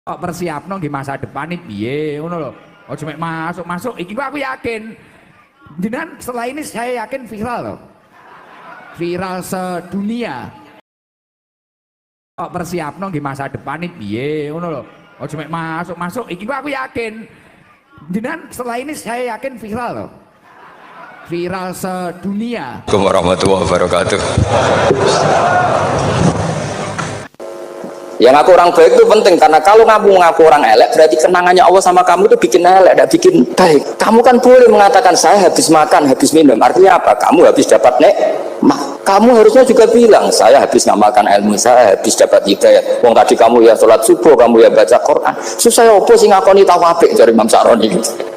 kok persiapno nggih masa depan iki piye ngono lho. Aja mek masuk iki kok aku yakin. Jenengan setelah ini saya yakin viral loh. Viral sedunia. Kok persiapno nggih masa depan iki piye ngono lho. Aja mek masuk iki kok aku yakin. Jenengan setelah ini saya yakin viral loh. Viral sedunia. Assalamualaikum warahmatullahi wabarakatuh. Yang ngaku orang baik itu penting, karena kalau ngaku orang elek berarti kenangannya Allah sama kamu itu bikin elek, tidak bikin baik. Kamu kan boleh mengatakan saya habis makan, habis minum, artinya apa? Kamu habis dapat kamu harusnya juga bilang saya habis ngamalkan ilmu, saya habis dapat hidayah. Wong tadi kamu ya sholat subuh, kamu ya baca Quran. Susah opo sing ngakoni tawafik dari Imam Sa'roni.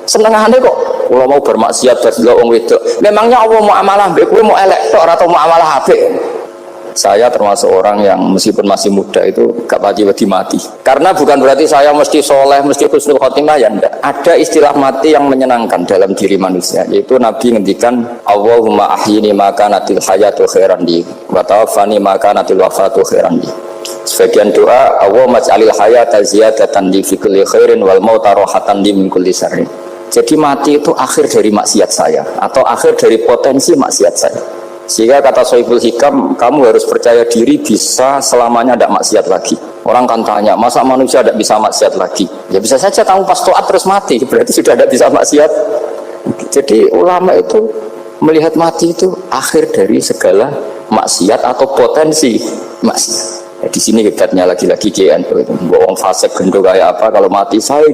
Senengane kok kalau mau bermaksiat dari wong wedok. Memangnya Allah mau amalah mbek kowe mau elek tok atau mau amalah apik? Saya termasuk orang yang meskipun masih muda itu gak pati mati. Karena bukan berarti saya mesti soleh, mesti husnul khotimah, ya enggak. Ada istilah mati yang menyenangkan dalam diri manusia, yaitu Nabi ngendikan Allahumma ahyini maka natil hayatu khairan li wa tawaffani maka natil wafatu khairan li. Sebagian doa Allahumma ij'alil hayata ziyadatan li fi kulli khairin wal mauta rahatan li min kulli syarrin. Jadi mati itu akhir dari maksiat saya atau akhir dari potensi maksiat saya. Sehingga kata Sohibul Hikam, kamu harus percaya diri bisa selamanya tidak maksiat lagi. Orang kan tanya, masa manusia tidak bisa maksiat lagi? Ya bisa saja kamu pas toat terus mati, berarti sudah tidak bisa maksiat. Jadi ulama itu melihat mati itu akhir dari segala maksiat atau potensi maksiat. Ya, di sini hebatnya lagi-lagi GNU itu. Bohong fasik gendong kayak apa, kalau mati saya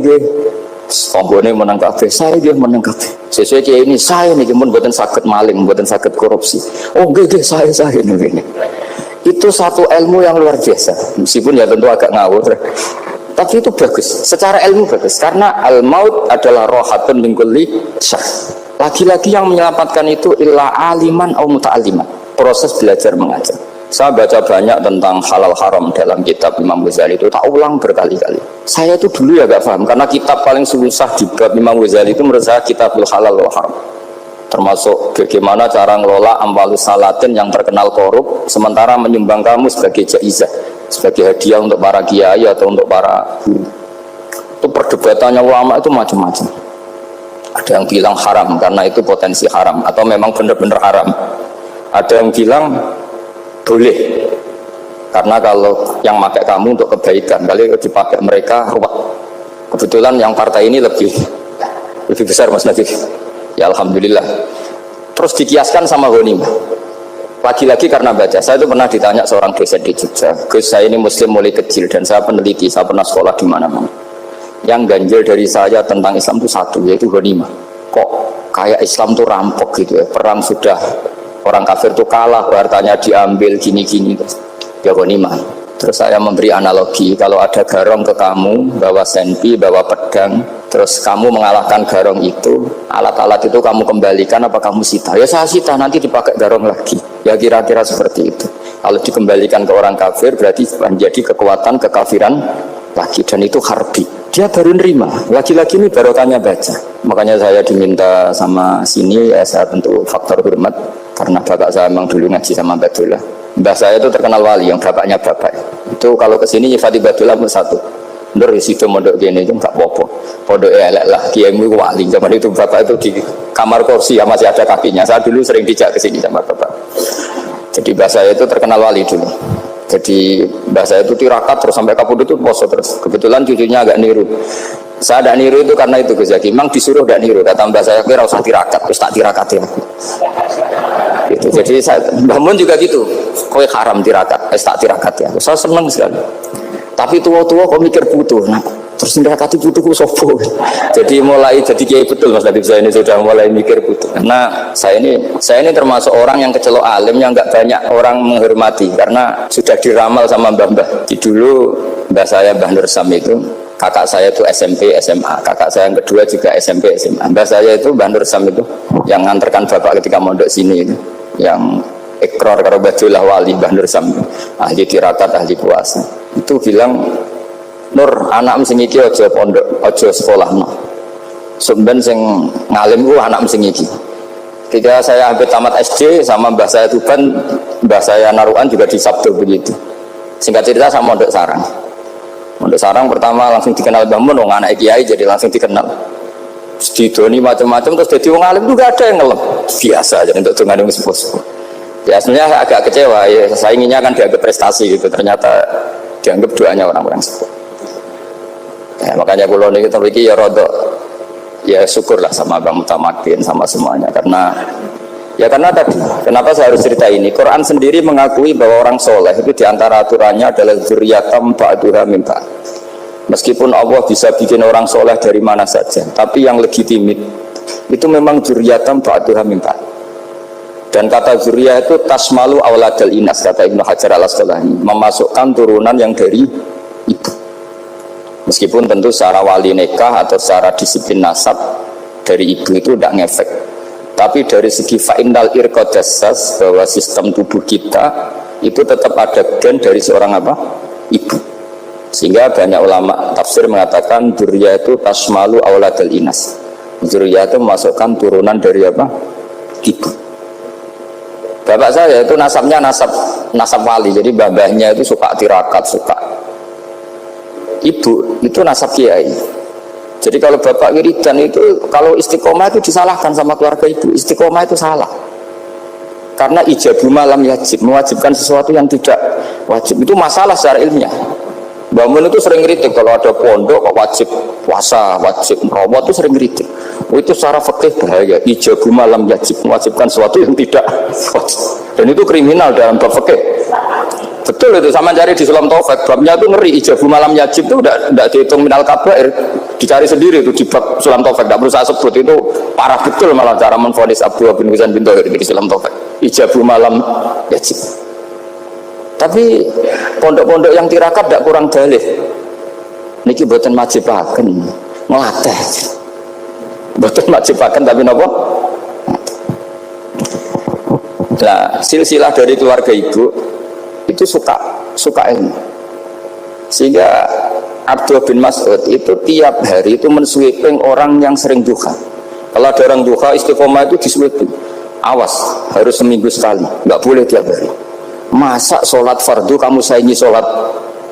Sombone menang kabeh, saya dia menang kabeh. Sesuai kayak ini, saya nih cuman buatan sakit maling, buatan sakit korupsi. Oh gede saya ini. Itu satu ilmu yang luar biasa. Meskipun ya tentu agak ngawur, tapi itu bagus. Secara ilmu bagus, karena al-maut adalah rohatun min kulli syarr. Lagi-lagi yang menyelamatkan itu illa aliman atau muta'aliman. Proses belajar mengajar. Saya baca banyak tentang halal haram dalam kitab Imam Ghazali itu, tak ulang berkali-kali. Saya itu dulu ya gak paham, karena kitab paling susah di bab Imam Ghazali itu menurut saya kitabul halal wal haram. Termasuk bagaimana cara ngelola amwalus salatin yang terkenal korup, sementara menyumbang kamu sebagai jaizah, sebagai hadiah untuk para kiai atau untuk para guru. Itu perdebatannya ulama itu macam-macam. Ada yang bilang haram karena itu potensi haram, atau memang benar-benar haram. Ada yang bilang boleh, karena kalau yang pakai kamu untuk kebaikan, kali dipakai mereka ruwet. Kebetulan yang partai ini lebih besar Mas Nabi. Ya Alhamdulillah. Terus dikiaskan sama ghanimah. Lagi-lagi karena baca, saya itu pernah ditanya seorang dosen di Jogja, Gus saya ini muslim mulai kecil dan saya peneliti, saya pernah sekolah di mana-mana. Yang ganjil dari saya tentang Islam itu satu, yaitu ghanimah. Kok kayak Islam tuh rampok gitu ya, perang sudah orang kafir itu kalah, hartanya diambil gini-gini, ya ghanimah. Terus saya memberi analogi, kalau ada garong ke kamu, bawa senpi, bawa pedang, terus kamu mengalahkan garong itu, alat-alat itu kamu kembalikan apa kamu sita? Ya saya sita, nanti dipakai garong lagi. Ya kira-kira seperti itu. Kalau dikembalikan ke orang kafir berarti menjadi kekuatan kekafiran lagi, dan itu harbi. Dia baru nerima. Lagi-lagi ini barokahnya baca. Makanya saya diminta sama sini, ya saya tentu faktor hormat, karena bapak saya memang dulu ngaji sama Badullah. Mbah saya itu terkenal wali, yang bapaknya bapak. Itu kalau kesini nyifati Badullah pun satu. Nur situ mondok gini itu nggak popo. Pondok elek lah, kiaimu wali. Zaman itu bapak itu di kamar kursi ya masih ada kakinya. Saya dulu sering dijak ke sini sama bapak. Jadi mbah saya itu terkenal wali dulu. Jadi mbah saya itu tirakat terus sampai kapundhut itu poso terus. Kebetulan cucunya agak niru. Saya tidak niru itu karena itu Gus Zaki. Memang disuruh tidak niru. Kata mbah saya kira usah tirakat, terus tak tirakatin. Gitu. Jadi saya, Mbah Mun juga gitu. Kowe haram tirakat, tak tirakat ya. Saya senang sekali. Tapi tua-tua kok mikir butuh. Nah, terus tirakati butuhku sopo. Jadi mulai jadi kiai betul Mas Nadib, saya ini sudah mulai mikir butuh. Karena saya ini termasuk orang yang kecelok alim yang nggak banyak orang menghormati karena sudah diramal sama mbah-mbah. Di dulu mbah saya Mbah Nur Sam itu, kakak saya itu SMP SMA, kakak saya yang kedua juga SMP SMA. Mbah saya itu Mbah Nur Sam itu yang nganterkan bapak ketika mondok sini itu, yang ikrar karo Badullah wali Mbah Nur Sam, ahli tirakat, ahli puasa. Itu bilang, Nur anak sing iki aja pondok, aja sekolah no. Sumben sing ngalim ku anak sing iki. Ketika saya hampir tamat SD sama mbah saya Tuban, mbah saya Naruan juga di Sabdo begitu. Singkat cerita sama mondok sarang. Untuk sarang pertama langsung dikenal Mbah Mun, wong anak kiai jadi langsung dikenal. Didoni macam-macam terus jadi wong alim juga ada yang ngelem. Biasa aja untuk dengan yang sepuh-sepuh. Ya sebenarnya agak kecewa ya, saya inginnya kan dianggap prestasi gitu, ternyata dianggap doanya orang-orang sepuh. Ya, makanya kalau ini kita ya rodok ya syukurlah sama Bang Mutamakin sama semuanya karena tadi kenapa saya harus cerita ini. Quran sendiri mengakui bahwa orang soleh itu diantara aturannya adalah dzurriyatan ba'duha min ba'd. Meskipun Allah bisa bikin orang soleh dari mana saja, tapi yang legitimit itu memang dzurriyatan ba'duha min ba'd. Dan kata dzurriyah itu tasmalu auladal inas, kata Ibnu Hajar al-Asqalani, memasukkan turunan yang dari ibu. Meskipun tentu secara wali nikah atau secara disiplin nasab dari ibu itu tidak ngefek, tapi dari segi fa'indal irqadassas bahwa sistem tubuh kita itu tetap ada gen dari seorang apa? Ibu. Sehingga banyak ulama tafsir mengatakan dzurriyah itu tasmalu auladal inas. Dzurriyah itu memasukkan turunan dari apa? Ibu. Bapak saya itu nasabnya nasab wali, jadi babahnya itu suka tirakat, suka. Ibu itu nasab kiai. Jadi kalau bapak wiridan itu, kalau istiqomah itu disalahkan sama keluarga ibu. Istiqomah itu salah. Karena ijabu malam yajib, mewajibkan sesuatu yang tidak wajib. Itu masalah secara ilmiah. Mbah Mun itu sering kritik kalau ada pondok kok wajib puasa, wajib merawat itu sering kritik. Itu secara fikih bahaya. Ijabu malam yajib, mewajibkan sesuatu yang tidak wajib. Dan itu kriminal dalam bab fikih. Betul itu, sama cari di Sulam Taufik, babnya itu ngeri. Ijabu malam yajib itu tidak dihitung minal kabair, dicari sendiri itu di bab Sulam Taufik, tidak perlu saya sebut, itu parah betul malah cara menvonis Abdullah bin Husain bin Thohir di Sulam Taufik. Ijabu malam yajib. Tapi pondok-pondok yang tirakat tidak kurang dalih. Niki boten majibaken, ngelatih. Boten majibaken tapi nopo? Nah, silsilah dari keluarga ibu itu suka ilmu, sehingga Abdullah bin Mas'ud itu tiap hari itu mensweeping orang yang sering duha. Kalau ada orang duha istiqomah itu disweeping, awas harus seminggu sekali, nggak boleh tiap hari. Masa sholat fardu kamu saingi sholat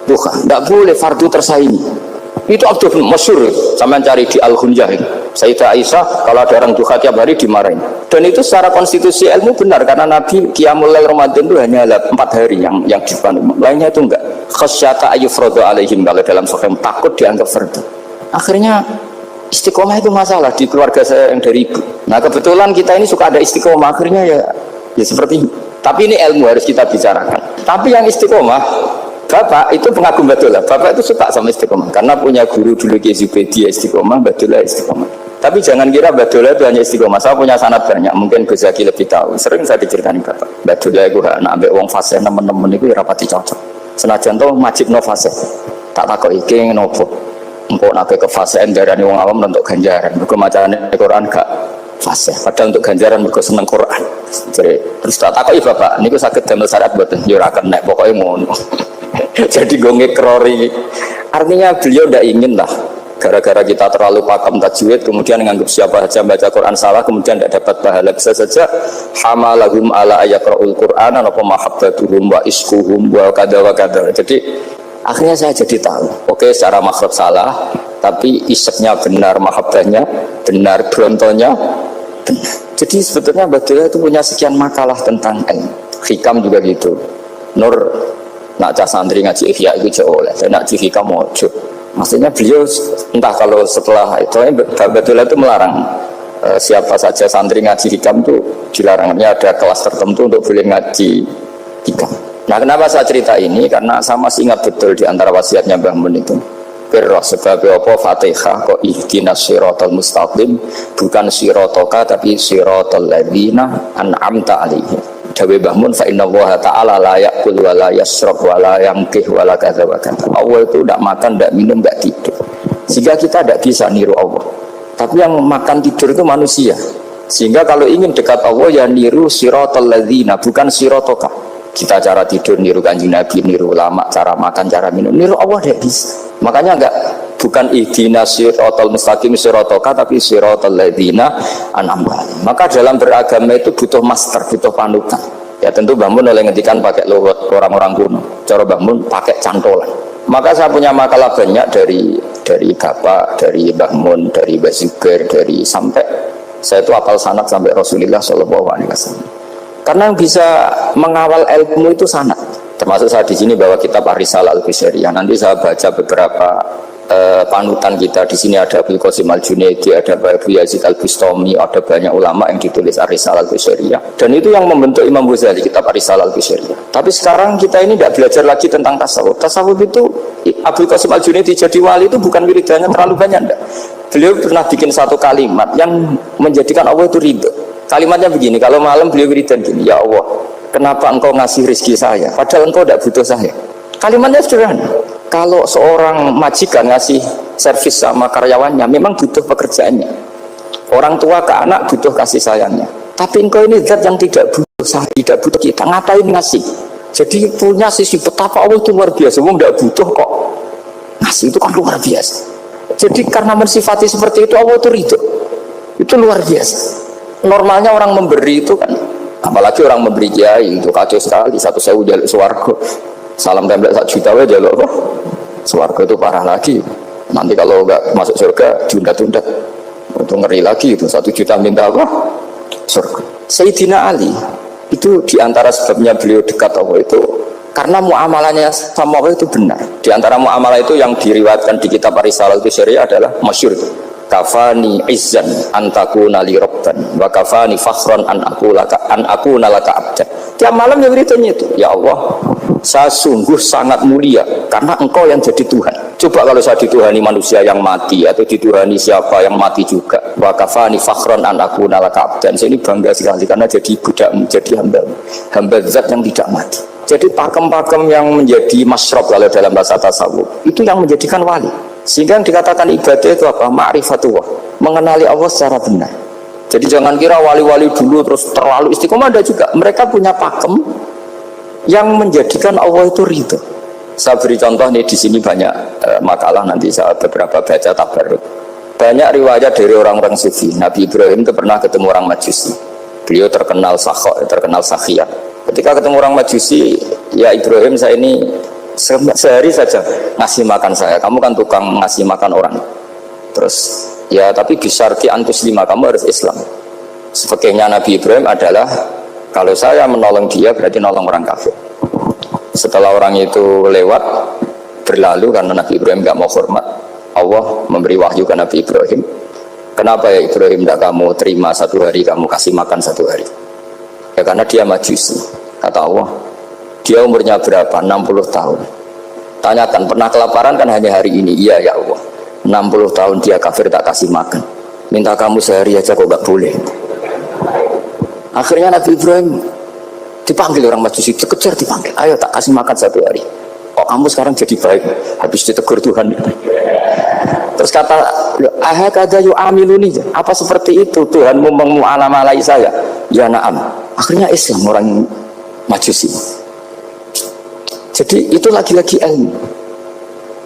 duha, nggak boleh, fardu tersaingi. Itu Abdullah bin Masyhur, sampai cari di Al-Hunjah. Sayyidah Aisyah kalau ada orang duha tiap hari dimarahin. Dan itu secara konstitusi ilmu benar, karena Nabi Qiyamul Lail Ramadan itu hanya 4 hari yang dipandu, lainnya itu enggak. Khasyata ayyufradu alaihim, kalau dalam sahih takut dianggap fardu. Akhirnya istiqomah itu masalah di keluarga saya yang dari ibu. Nah kebetulan kita ini suka ada istiqomah, akhirnya ya seperti ini. Tapi ini ilmu harus kita bicarakan. Tapi yang istiqomah, bapak itu pengagum Badulah. Bapak itu suka sama istiqomah karena punya guru dulu Ki Zubedi istiqomah, Badulah istiqomah. Tapi jangan kira Badulah itu hanya istiqomah. Saya punya sanad banyak, mungkin Gus Zaki lebih tahu. Sering saya diceritain bapak. Badulah itu anak ambek wong fasih, teman-teman itu rapati cocok. Senajan to majib no fasih. Tak takok iki ngopo. Engko nek ke fasih darani wong awam untuk ganjaran. Mergo macane Quran gak fasih. Padahal untuk ganjaran mergo seneng Quran. Jadi terus tak takoki bapak, niku saged damel syarat mboten? Ya ora kenek, pokoke ngono. Jadi gue ngekrori. Artinya beliau tidak ingin lah gara-gara kita terlalu paham tajwid kemudian menganggap siapa saja baca Quran salah kemudian tidak dapat pahala. Bisa saja hamalahum ala ayakra'ul Qur'an apa mahabbatuhum wa iskuhum wa kada wa kada. Jadi akhirnya saya jadi tahu, oke secara makhraj salah tapi iseknya benar, mahabbahnya benar, brontonya benar. Jadi sebetulnya Badulah itu punya sekian makalah tentang ilmu. Hikam juga gitu. Nur nak cah santri ngaji ihya itu jauh oleh, nak ngaji hikam mojo. Maksudnya beliau entah kalau setelah itu Badulah itu melarang siapa saja santri ngaji hikam itu dilarangnya ada kelas tertentu untuk boleh ngaji hikam. Nah kenapa saya cerita ini? Karena saya masih ingat betul di antara wasiatnya Mbah Mun itu. Firroh sebab apa Fatihah kok ihdinas siratal mustaqim, bukan siratoka tapi siratal ladzina an'amta alaihim. Dawe Mbah Mun fa inna Allah ta'ala la ya'kul wa la yashrab wa la yankih wa la kadza wa kadza. Allah itu tidak makan, tidak minum, tidak tidur. Sehingga kita tidak bisa niru Allah. Tapi yang makan tidur itu manusia. Sehingga kalau ingin dekat Allah ya niru siratal ladzina, bukan siratoka. Kita cara tidur niru Kanjeng Nabi, niru ulama, cara makan, cara minum, niru Allah tidak bisa. Makanya bukan ihdinas siratal mustaqim siratoka tapi siratal ladzina an'amta alaihim. Maka dalam beragama itu butuh master, butuh panutan. Ya tentu Mbah Mun oleh ngendikan pakai lugat orang-orang kuno. Cara Mbah Mun pakai cantolan. Maka saya punya makalah banyak dari Bapak, dari Mbah Mun, dari Mbah Zubair, dari sampai saya itu hafal sanad sampai Rasulullah Shallallahu Alaihi Wasallam. Karena yang bisa mengawal ilmu itu sanad. Termasuk saya di sini bawa kitab Ar-Risalah Al-Qushairiyah. Nanti saya baca beberapa panutan kita. Di sini ada Abdul Qasim Al-Junaidi, ada Abu Yazid Al-Bustami, ada banyak ulama yang ditulis Ar-Risalah Al-Qushairiyah. Dan itu yang membentuk Imam Ghazali, kitab Ar-Risalah Al-Qushairiyah. Tapi sekarang kita ini tidak belajar lagi tentang tasawuf. Tasawuf itu Abdul Qasim Al-Junaidi jadi wali itu bukan wiridannya terlalu banyak, enggak. Beliau pernah bikin satu kalimat yang menjadikan Allah itu ridho. Kalimatnya begini, kalau malam beliau wiridan gini, ya Allah, kenapa engkau ngasih rezeki saya padahal engkau tidak butuh saya. Kalimatnya sederhana. Kalau seorang majikan ngasih servis sama karyawannya memang butuh pekerjaannya, orang tua ke anak butuh kasih sayangnya, tapi engkau ini zat yang tidak butuh saya, tidak butuh kita, ngapain ngasih? Jadi punya sisi betapa Allah itu luar biasa. Wong tidak butuh kok ngasih, itu kan luar biasa. Jadi karena mensifati seperti itu Allah itu ridho, itu luar biasa. Normalnya orang memberi itu kan, apalagi orang memberi kiai itu kacau sekali. 1.000 jaluk swarga, salam template 1 juta aja jaluk apa? Swarga itu parah lagi. Nanti kalau nggak masuk surga diundat-undat, itu ngeri lagi. Itu 1 juta minta apa? Surga. Sayyidina Ali itu diantara sebabnya beliau dekat Allah itu karena muamalahnya sama Allah itu benar. Diantara muamalah itu yang diriwayatkan di kitab Ar-Risalah Al-Qushairiyah adalah masyhur itu. Kafani izzan antakuna li rabban wa kafani fakhran an akuna laka abdan. Tiap malam yang beritanya itu, ya Allah, saya sungguh sangat mulia karena engkau yang jadi Tuhan. Coba kalau saya dituhani manusia yang mati atau dituhani siapa yang mati juga. Wa kafani fakhran an akuna laka abdan. Saya ini bangga sekali karena jadi budakmu, jadi hamba zat yang tidak mati. Jadi pakem-pakem yang menjadi masyrab kalau dalam bahasa tasawuf itu yang menjadikan wali. Sehingga yang dikatakan ibadah itu apa? Ma'rifatullah, mengenali Allah secara benar. Jadi jangan kira wali-wali dulu terus terlalu istiqomah, ada juga. Mereka punya pakem yang menjadikan Allah itu ridho. Saya beri contoh nih, di sini banyak makalah, nanti saya beberapa baca tabarruk. Banyak riwayat dari orang-orang sufi. Nabi Ibrahim itu pernah ketemu orang Majusi. Beliau terkenal sakhok, terkenal sakhiyah. Ketika ketemu orang Majusi, ya Ibrahim, saya ini sehari saja ngasih makan saya, kamu kan tukang ngasih makan orang. Terus ya tapi bisyarti antus 5, kamu harus Islam. Sebagainya Nabi Ibrahim adalah kalau saya menolong dia berarti nolong orang kafir. Setelah orang itu lewat berlalu karena Nabi Ibrahim gak mau hormat, Allah memberi wahyu ke Nabi Ibrahim, kenapa ya Ibrahim tidak kamu terima 1 hari, kamu kasih makan 1 hari? Ya karena dia Majusi. Kata Allah, dia umurnya berapa? 60 tahun. Tanyakan, pernah kelaparan kan hanya hari ini? Iya ya Allah. 60 tahun dia kafir tak kasih makan. Minta kamu sehari aja kok gak boleh. Akhirnya Nabi Ibrahim dipanggil orang Majusi, dikejar dipanggil. Ayo tak kasih makan 1 hari. Kok kamu sekarang jadi baik? Habis ditegur Tuhan. Terus kata, ahakadha yu'amiluni, apa seperti itu Tuhanmu mengu'alamalai saya? Ya na'am. Akhirnya Islam orang Majusi. Jadi itu lagi-lagi ilmu.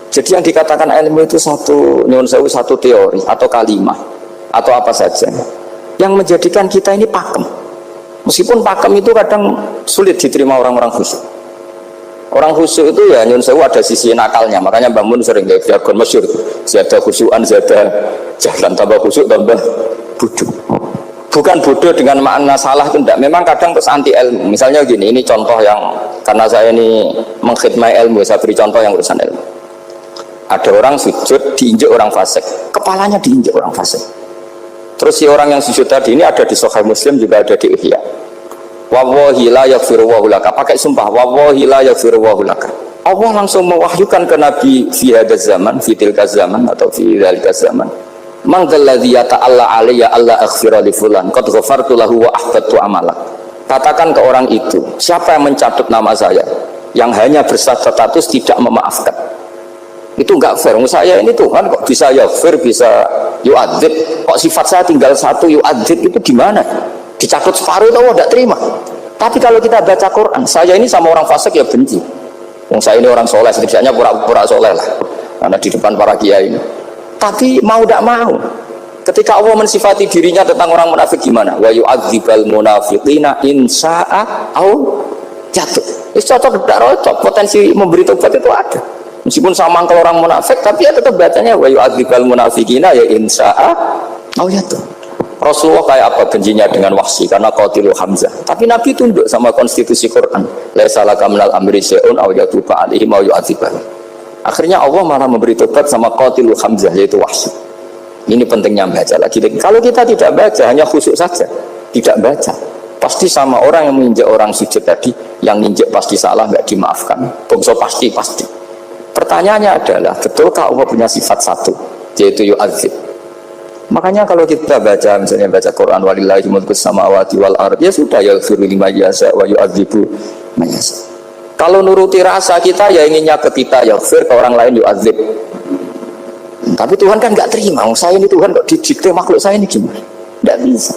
Jadi yang dikatakan ilmu itu satu teori atau kalimah atau apa saja yang menjadikan kita ini pakem. Meskipun pakem itu kadang sulit diterima orang-orang khusyuk. Orang khusyuk itu ya nyun sewu ada sisi nakalnya. Makanya Mbah Mun sering gak jargon masyhur, zada khusyuan, zada jalan, tambah khusyuk tambah bodoh. Bukan bodoh dengan makna salah itu enggak. Memang kadang terus anti ilmu. Misalnya gini, ini contoh yang karena saya ini mengkhidmati ilmu, saya beri contoh yang urusan ilmu. Ada orang sujud diinjek orang fasik, kepalanya diinjek orang fasik. Terus si orang yang sujud tadi ini ada di Sahih Muslim, juga ada di Ihya. Wallahi la yaghfirullahu laka, pakai sumpah, wallahi la yaghfirullahu laka. Allah langsung mewahyukan ke Nabi fi hadzal zaman, fi tilka zaman atau fi dzalika zaman. Man dzalladzi yata'alla alayya alla aghfira li fulan qad ghafartu lahu wa ahbattu amalak. Katakan ke orang itu, siapa yang mencatut nama saya yang hanya berstatus tidak memaafkan? Itu enggak fair. Saya ini Tuhan kok bisa yaghfir, bisa yu'adzib. Kok sifat saya tinggal 1 yu'adzib, itu gimana? Dicatut separuh itu Allah tidak terima. Tapi kalau kita baca Quran, saya ini sama orang fasik ya benci. Saya ini orang soleh, setidaknya pura-pura soleh lah, karena di depan para kiai ini. Tapi mau tidak mau, ketika Allah mensifati dirinya tentang orang munafik gimana? Wa yu'adzibal munafiqina in sya'a au jatuh. Itu cocok tidak cocok, potensi memberi tobat itu ada. Meskipun sama kalau orang munafik, tapi ya tetap bacanya wa yu'adzibal munafiqina ya insya'a. Oh ya tuh. Rasulullah kayak apa bencinya dengan Wahsy karena qatilu Hamzah. Tapi Nabi tunduk sama konstitusi Quran. Laisa laka minal amri syai'un aw yatuba alaihim aw yu'adzibah. Akhirnya Allah malah memberi tobat sama qatilu Hamzah yaitu Wahsy. Ini pentingnya baca lagi. Kalau kita tidak baca, hanya khusyuk saja, tidak baca, pasti sama orang yang menginjak orang sujud tadi, yang injak pasti salah, nggak dimaafkan. Bongso pasti. Pertanyaannya adalah, betulkah Allah punya sifat satu, yaitu yu'adzib? Makanya kalau kita baca, misalnya baca Quran, walillahi mulkus samawati wal ardh, ya sudah, yaghfiru liman yasha wa yu'adzibu man yasha. Kalau nuruti rasa kita, ya inginnya ke kita, yaghfir, ke orang lain yu'adzib. Tapi Tuhan kan nggak terima, saya ini Tuhan kok didikte makhluk saya ini gimana? Nggak bisa.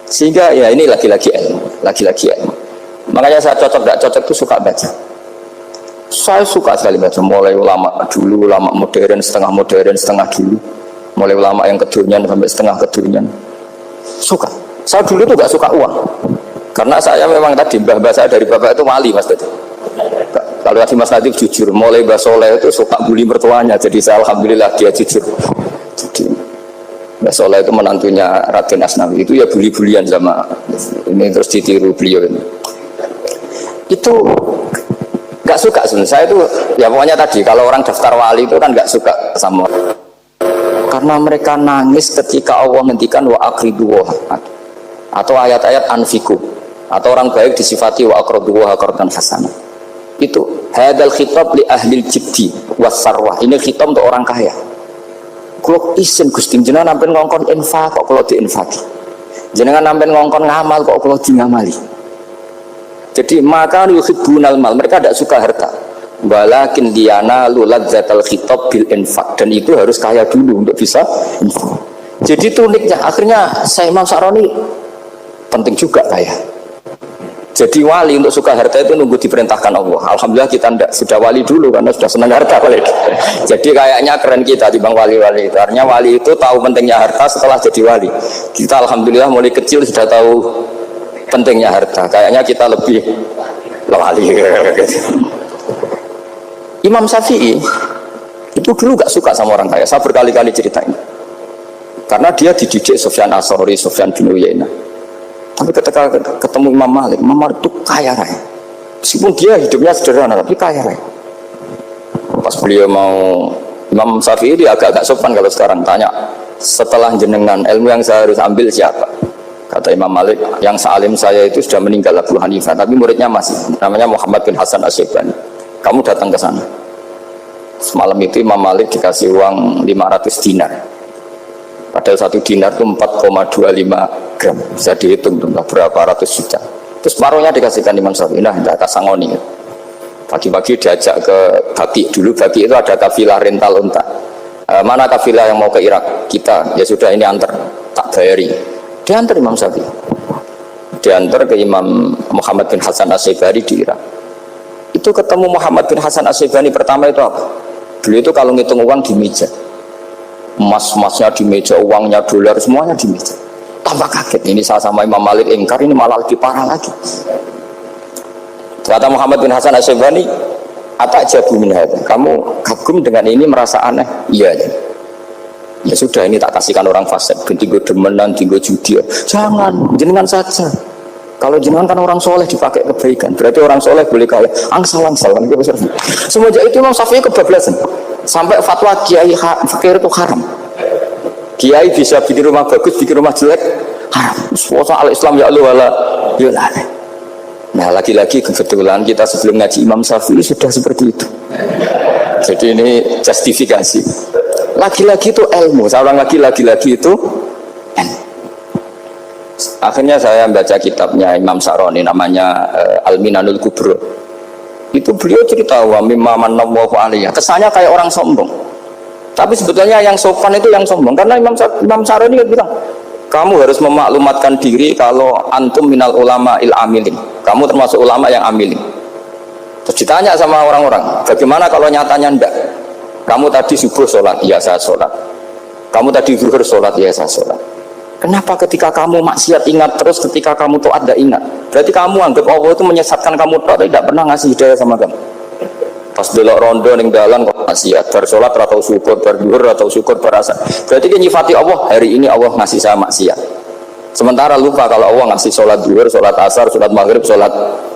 Sehingga ya ini lagi-lagi ilmu. Makanya saya cocok nggak cocok itu suka baca. Saya suka sekali baca, mulai ulama dulu, ulama modern, setengah dulu, mulai ulama yang kedunian sampai setengah kedunian. Suka. Saya dulu tuh nggak suka uang, karena saya memang tadi mbah saya dari bapak itu wali mas tadi. Kalau tadi Mas Nadif jujur, mulai Mbah Soleh itu suka bully mertuanya, jadi saya alhamdulillah dia jujur. Jadi Mbah Soleh itu menantunya Raden Asnawi, itu ya bully-bulian sama ini, terus ditiru beliau ini. Itu nggak suka sebenarnya. Saya itu ya pokoknya tadi kalau orang daftar wali itu kan nggak suka sama, karena mereka nangis ketika Allah menghentikan wa aqridu atau ayat-ayat anfiku, atau orang baik disifati wa aqridu wa qardan hasanah. Itu hadal khitab li ahli jibdi wasarwah. Ini khitab untuk orang kaya. Kalau isin Gusti jenengan nampen ngongkon infak kok kalau diinfaki, jenengan nampen ngongkon ngamal kok kalau di ngamali. Jadi maka yuhibbunal mal, mereka tidak suka harta. Walakin diana luladzzatal khitab bil infak, dan itu harus kaya dulu untuk bisa infak. Jadi itu uniknya. Akhirnya saya Imam Sa'roni penting juga kaya. Jadi wali untuk suka harta itu nunggu diperintahkan Allah. Alhamdulillah kita tidak, sudah wali dulu karena sudah senang harta. Jadi kayaknya keren kita dibanding wali-wali. Karena wali itu tahu pentingnya harta setelah jadi wali. Kita alhamdulillah mulai kecil sudah tahu pentingnya harta. Kayaknya kita lebih wali. Imam Syafi'i itu dulu gak suka sama orang kaya. Saya berkali-kali ceritain. Karena dia dididik Sufyan As-Tsauri, Sufyan bin Uyainah. Tapi ketika ketemu Imam Malik itu kaya raya. Meskipun dia hidupnya sederhana, tapi kaya raya. Pas beliau mau, Imam Syafi'i dia agak-agak sopan kalau sekarang tanya, setelah jenengan ilmu yang saya harus ambil siapa? Kata Imam Malik, yang salim saya itu sudah meninggal Abu Hanifah, tapi muridnya masih, namanya Muhammad bin Hasan Asy-Syaibani. Kamu datang ke sana. Semalam itu Imam Malik dikasih uang 500 dinar. Padahal 1 dinar itu 4,25 gram, bisa dihitung tuh berapa ratus juta. Terus paruhnya dikasihkan Imam Syafi'i, nah tidak kasangoni. Pagi-pagi diajak ke Baki, dulu Baki itu ada kafilah rental unta. Mana kafilah yang mau ke Irak? Kita, ya sudah ini antar, tak bayari. Diantar Imam Syafi'i, diantar ke Imam Muhammad bin Hasan Asy-Syaibani di Irak. Itu ketemu Muhammad bin Hasan Asy-Syaibani pertama itu apa? Beliau itu kalau ngitung uang di meja, emas-emasnya di meja, uangnya dolar semuanya di meja. Tambah kaget, ini saya sama Imam Malik ingkar, ini malah lebih parah lagi. Kata Muhammad bin Hasan Asy-Syaibani, "Atajabu min hadza?" Kamu kagum dengan ini, merasa aneh? Iya. Ya sudah, ini tak kasihkan orang fasik, tinggo demenan, tinggo judi. Jangan, jenengan saja. Kalau jenengan kan orang soleh dipakai kebaikan, berarti orang soleh boleh kaya. Angsal-angsal kan gitu. Semenjak itu Imam Syafi'i kebablasan. Sampai fatwa kiai fakir itu haram. Kiai bisa bikin rumah bagus, bikin rumah jelek, haram. Suasana al-Islam ya Allah wala ya. Nah lagi-lagi kebetulan kita sebelum ngaji Imam Syafi'i sudah seperti itu. Jadi ini justifikasi. Lagi-lagi itu ilmu. Seorang lagi-lagi itu akhirnya saya baca kitabnya Imam Sa'roni namanya Al-Minanul Kubro. Itu beliau cerita wa mimma manallahu alaihi. Kesannya kayak orang sombong. Tapi sebetulnya yang sopan itu yang sombong, karena Imam Sa'roni bilang, kamu harus memaklumatkan diri kalau antum minal ulama il amilin. Kamu termasuk ulama yang amilin. Terus ditanya sama orang-orang, bagaimana kalau nyatanya enggak? Kamu tadi subuh sholat, iya saya sholat. Kamu tadi zuhur sholat, iya saya sholat. Kenapa ketika kamu maksiat ingat terus, ketika kamu taat tidak ingat? Berarti kamu anggap Allah itu menyesatkan kamu, tidak pernah ngasih hidayah sama kamu. Pas delok rondo ning dalan kok maksiat, bar salat ora tau syukur, bar zuhur ora tau syukur, bar asar. Berarti kan nyifati Allah, hari ini Allah ngasih saya maksiat. Sementara lupa kalau Allah ngasih salat zuhur, salat asar, salat maghrib, salat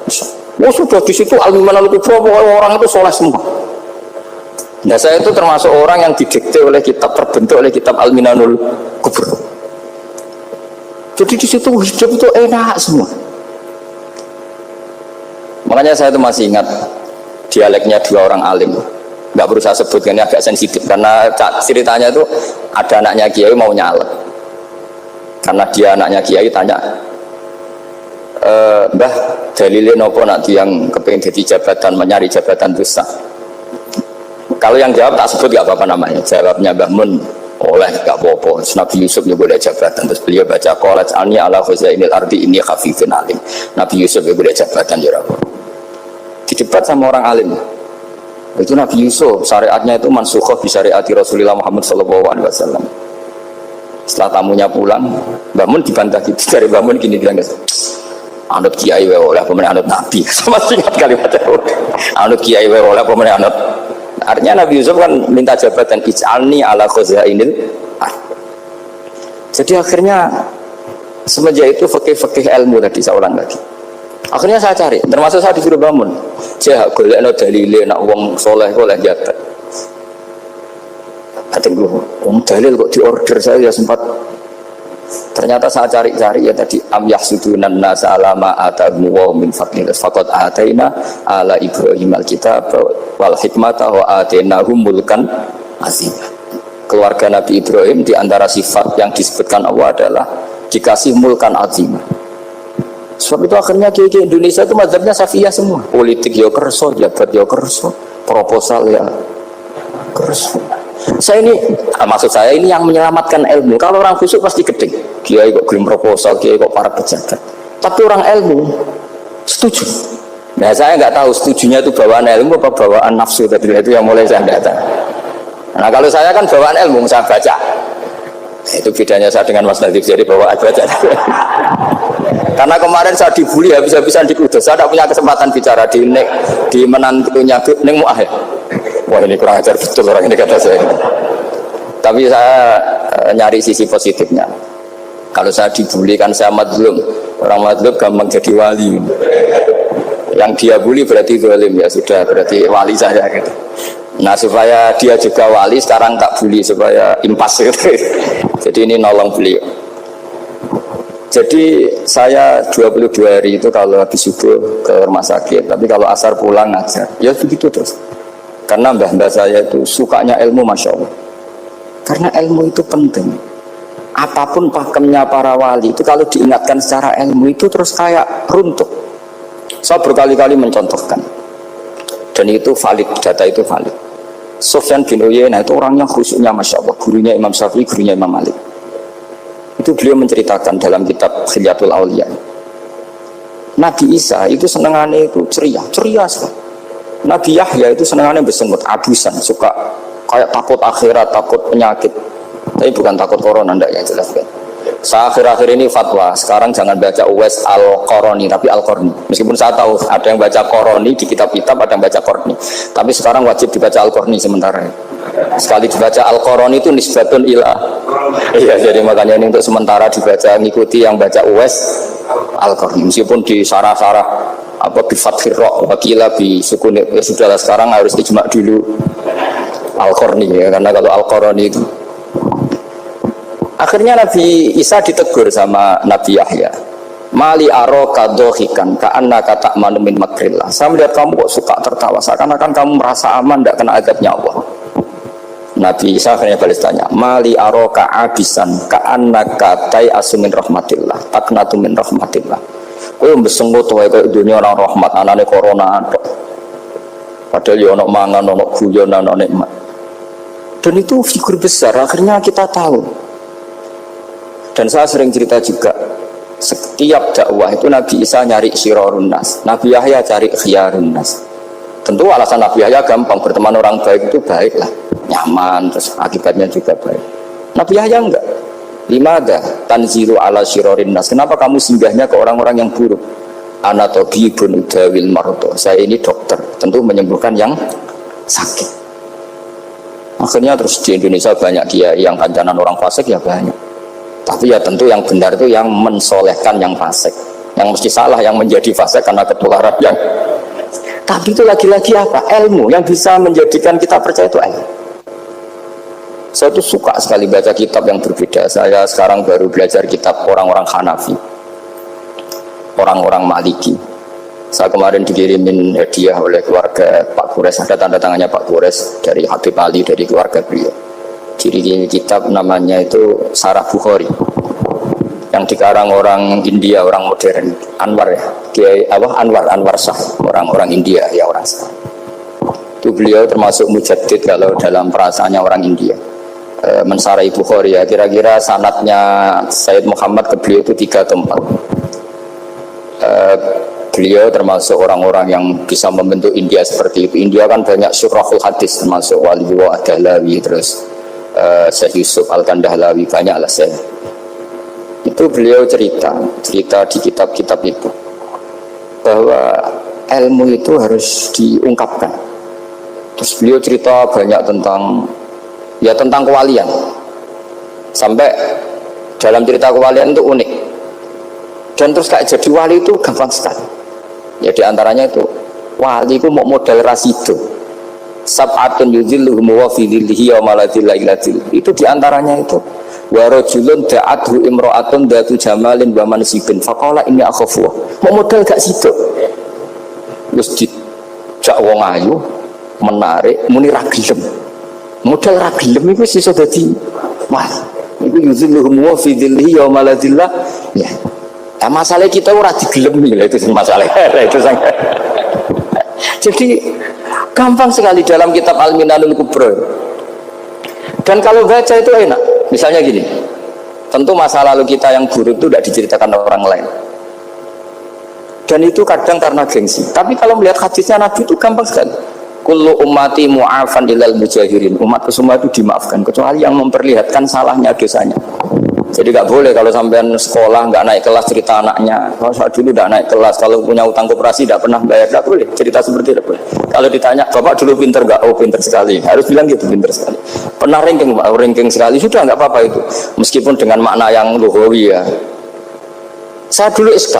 isya. Oh sudah di situ al-imanul kubra, orang itu soleh semua. Nah saya itu termasuk orang yang didikte oleh kitab, terbentuk oleh kitab al-imanul kubra. Jadi di situ hidup itu enak semua. Makanya saya itu masih ingat dialeknya dua orang alim. Nggak perlu saya sebutkan, ini agak sensitif karena ceritanya itu ada anaknya kiai mau nyalek. Karena dia anaknya kiai tanya, Mbah dalilin apa nanti yang kepengen jadi jabatan, mencari jabatan besar. Kalau yang jawab tak sebut nggak apa-apa namanya. Jawabnya Mbah Mun oleh nggak apa-apa. Nabi Yusuf juga boleh jabatan. Terus beliau baca qalat ani ala khazainil ardi inni khafifun alim. Nabi Yusuf juga boleh jabatan ya Rabb. Didebat sama orang alim. Itu Nabi Yusuf syariatnya itu mansukhoh bi syariati Rasulullah Muhammad SAW. Setelah tamunya pulang, Mbah Mun dibantah gitu. Dari Mbah Mun gini bilang, anut kiai wae oleh pemenang anut nabi. Sama ingat kalimatnya. Anut kiai wae oleh pemenang anut. Artinya Nabi Yusuf kan minta jabatan ij'alni ala khazainil ard. Jadi akhirnya semenjak itu fikih ilmu tadi saya ulang lagi. Akhirnya saya cari, termasuk saya disuruh bangun. Saya golekno dalile nak wong soleh oleh jabat. Katanya wong dalil kok diorder saya sempat. Ternyata saya cari-cari ya tadi am yahsudunan nasa alama atahum wa min fadlillah faqad ataina ala ibrahim alkitab wal hikmata wa atainahum mulkan azim. Keluarga Nabi Ibrahim di antara sifat yang disebutkan Allah adalah dikasih mulkan azim. Sebab itu akhirnya kiai Indonesia itu mazhabnya Syafi'iyah semua. Politik ya kerso, jabat ya kerso, proposal ya kerso. Saya ini, maksud saya ini yang menyelamatkan ilmu. Kalau orang khusyuk pasti gedeng. Kiai kok gelem proposal, kiai kok para pejabat. Tapi orang ilmu setuju. Nah saya nggak tahu setujunya itu bawaan ilmu apa bawaan nafsu tadi itu yang mulai saya data. Nah kalau saya kan bawaan ilmu, saya baca. Itu bedanya saya dengan Mas Nadif, jadi bawaan baca. Karena kemarin saya dibully habis-habisan di Kudus. Saya tidak punya kesempatan bicara di menantunya Neng Mu'ah. Wah ini kurang ajar betul orang ini kata saya. Tapi saya nyari sisi positifnya. Kalau saya dibully kan saya madlum. Orang madlum gampang jadi wali. Yang dia bully berarti zalim ya sudah berarti wali saya gitu. Nah supaya dia juga wali sekarang tak bully supaya impas gitu. Jadi ini nolong beliau. Jadi saya 22 hari itu kalau habis subuh ke rumah sakit, tapi kalau asar pulang ngajar. Ya begitu terus. Karena mbah-mbah saya itu sukanya ilmu, Masya Allah. Karena ilmu itu penting. Apapun pakemnya para wali itu kalau diingatkan secara ilmu itu terus kayak runtuh. Saya berkali-kali mencontohkan. Dan itu valid, data itu valid. Sufyan bin Uyainah itu orang yang khusyuknya Masya Allah. Gurunya Imam Syafi'i, gurunya Imam Malik. Itu beliau menceritakan dalam kitab Khilyatul Auliya. Nabi Isa itu senengannya itu ceria sekali. Nabi Yahya itu senengannya bersengut, abusan, suka kayak takut akhirat, takut penyakit. Tapi bukan takut corona, enggak ya jelas kan. Saya akhir-akhir ini fatwa, sekarang jangan baca Uwais Al-Qarani, tapi Al-Qarni. Meskipun saya tahu ada yang baca Qarani di kitab-kitab, ada yang baca Qarni. Tapi sekarang wajib dibaca Al-Qarni sementara. Sekali dibaca Al-Qarani itu nisbatun ila. Iya, jadi makanya ini untuk sementara dibaca, ngikuti yang baca Uwais Al-Qarni. Meskipun di sarah-sarah apa bi fathir ra wakila bi sukun ya sudahlah sekarang harus ijma dulu Al-Qarni ya, karena kalau Al-Qarani itu akhirnya Nabi Isa ditegur sama Nabi Yahya. Mali aroka dohikan ka'annaka ta'manu min makrillah. Saya melihat kamu kok suka tertawa, seakan-akan kamu merasa aman tidak kena azabnya Allah. Nabi Isa akhirnya balas tanya, Mali aroka abisan ka'annaka tai'asu min rahmatillah taknatu min rahmatillah. Kowe mbesengut wae kaya dunia orang rahmat, anane corona ada. Padahal ya ono mangan, ono guyon, ono nikmat. Dan itu figur besar, akhirnya kita tahu. Dan saya sering cerita juga, setiap dakwah itu Nabi Isa nyari syirarun nas, Nabi Yahya cari khiyarun nas. Tentu alasan Nabi Yahya gampang, berteman orang baik itu baik lah, nyaman, terus akibatnya juga baik. Nabi Yahya enggak. Limada tanzilu ala syirarin nas. Kenapa kamu singgahnya ke orang-orang yang buruk? Ana tabibun udawil mardo. Saya ini dokter, tentu menyembuhkan yang sakit. Akhirnya terus di Indonesia banyak kiai yang kancanan orang fasik ya banyak. Tapi ya tentu yang benar itu yang mensolehkan yang fasik. Yang mesti salah yang menjadi fasik karena ketularan yang. Tapi itu lagi-lagi apa? Ilmu yang bisa menjadikan kita percaya itu ilmu. Saya tuh suka sekali baca kitab yang berbeda. Saya sekarang baru belajar kitab orang-orang Hanafi, orang-orang Maliki. Saya kemarin dikirimin hadiah oleh keluarga Pak Kures, ada tanda tangannya Pak Kures dari Habib Ali, dari keluarga beliau. Jadi kitab namanya itu Sarah Bukhari, yang dikarang orang India, orang modern, Anwar ya, Kiai Anwar Shah, orang India ya, orang Shah. Itu beliau termasuk mujaddid kalau dalam perasaannya orang India. Mensarai Bukhari ya, kira-kira sanadnya Sayyid Muhammad ke beliau itu 3 atau 4. Beliau termasuk orang-orang yang bisa membentuk India seperti itu. India kan banyak syurahul hadis, termasuk Waliullah Ad-Dahlawi, terus Syekh Yusuf Al-Kandahlawi, banyak lah saya. Itu beliau cerita di kitab-kitab itu bahwa ilmu itu harus diungkapkan. Terus beliau cerita banyak tentang kewalian. Sampai dalam cerita kewalian itu unik. Dan terus kayak jadi wali itu gampang sekali. Ya diantaranya itu wali itu mau modal rasido, sab'atun yudhilluhum wa fi dhillihi yawma la dhilla illa dhilluh. Itu diantaranya itu wa rajulun da'athu imra'atun dhatu jamalin wa mansibin faqala inni akhafu. Mau modal gak sido, wis dijak wong ayu menarik muni ra gelem, modal ra gelem iku iso dadi wali. Iku yudhilluhum wa fi dhillihi yawma la dhilla. Ya nah, masalah kita ora digelemi lah, itu masalah itu sangat. Jadi gampang sekali dalam kitab Al-Minanul Kubra. Dan kalau baca itu enak. Misalnya gini, tentu masa lalu kita yang buruk itu tidak diceritakan orang lain. Dan itu kadang karena gengsi. Tapi kalau melihat hadisnya Nabi itu gampang sekali. Kullu ummati mu'afan ilal mujahirin. Umatku semua itu dimaafkan kecuali yang memperlihatkan salahnya, dosanya. Jadi nggak boleh kalau sampean sekolah nggak naik kelas cerita anaknya. Kalau saat dulu nggak naik kelas, kalau punya utang koperasi nggak pernah bayar, nggak boleh cerita seperti itu. Kalau ditanya bapak dulu pinter nggak? Oh pinter sekali. Harus bilang gitu, pinter sekali. Pernah ranking sekali, sudah nggak apa-apa itu. Meskipun dengan makna yang lugawi ya. Saya dulu SK.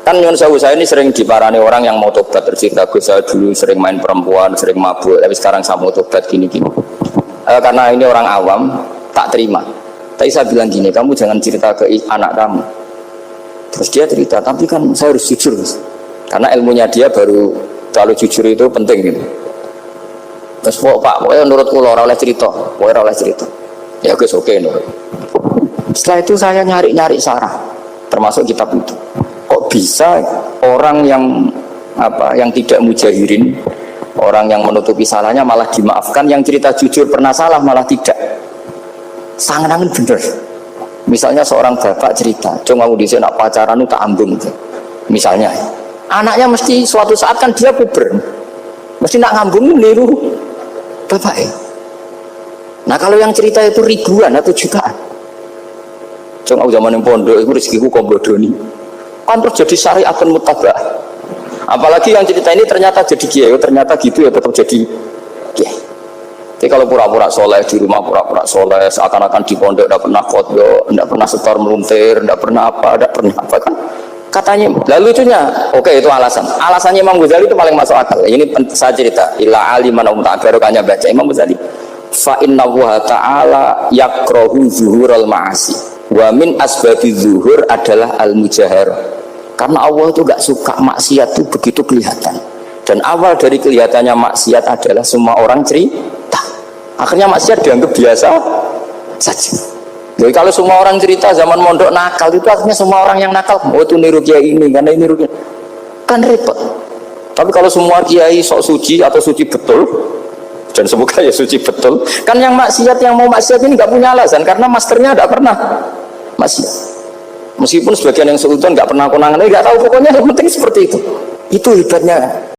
Kan nyuwun sewu, saya ini sering diparani orang yang mau tobat, tercerita saya dulu sering main perempuan, sering mabuk, tapi sekarang saya mau tobat gini-gini. Karena ini orang awam, tak terima. Tapi saya bilang gini, kamu jangan cerita ke anak kamu. Terus dia cerita, tapi kan saya harus jujur, karena ilmunya dia baru, kalau jujur itu penting gitu. Terus pokoknya menurut kula ora oleh cerita, pokoknya ora oleh cerita. Ya guys, oke nurut. Setelah itu saya nyari sarah, termasuk kitab itu. Kok bisa orang yang tidak mujahirin, orang yang menutupi salahnya malah dimaafkan, yang cerita jujur pernah salah malah tidak. Sangat bener. Misalnya seorang bapak cerita, cuma mau disini nak pacaran tak ambung. Misalnya, anaknya mesti suatu saat kan dia puber, mesti nak ngambung niru bapak. Nah kalau yang cerita itu ribuan atau jutaan, cuma zaman yang pondok itu rezekiku komplodoni, kan terus jadi syariatun mutabah. Apalagi yang cerita ini ternyata jadi kiai, ternyata gitu ya tetap jadi kiai. Jadi kalau pura-pura soleh di rumah, pura-pura soleh, seakan-akan di pondok tidak pernah khotbah, tidak pernah setor meluntir, tidak pernah apa kan? Katanya, lalu lucunya, oke itu alasan. Alasannya Imam Ghazali itu paling masuk akal. Ini saya cerita, ila aliman ta'abarokanya baca Imam Ghazali. Fa inna wuha ta'ala yakrohu zuhurul ma'asi. Wa min asbabi zuhur adalah al-mujahar. Karena Allah itu gak suka maksiat itu begitu kelihatan. Dan awal dari kelihatannya maksiat adalah semua orang cerita. Akhirnya maksiat dianggap biasa saja. Jadi kalau semua orang cerita zaman mondok nakal itu akhirnya semua orang yang nakal, oh itu niru kiai ini, karena ini niru kiai, kan repot. Tapi kalau semua kiai sok suci atau suci betul, dan semoga ya suci betul, kan yang maksiat, yang mau maksiat ini nggak punya alasan karena masternya nggak pernah maksiat. Meskipun sebagian yang sultan nggak pernah konangan, nggak tahu, pokoknya yang penting seperti itu. Itu hebatnya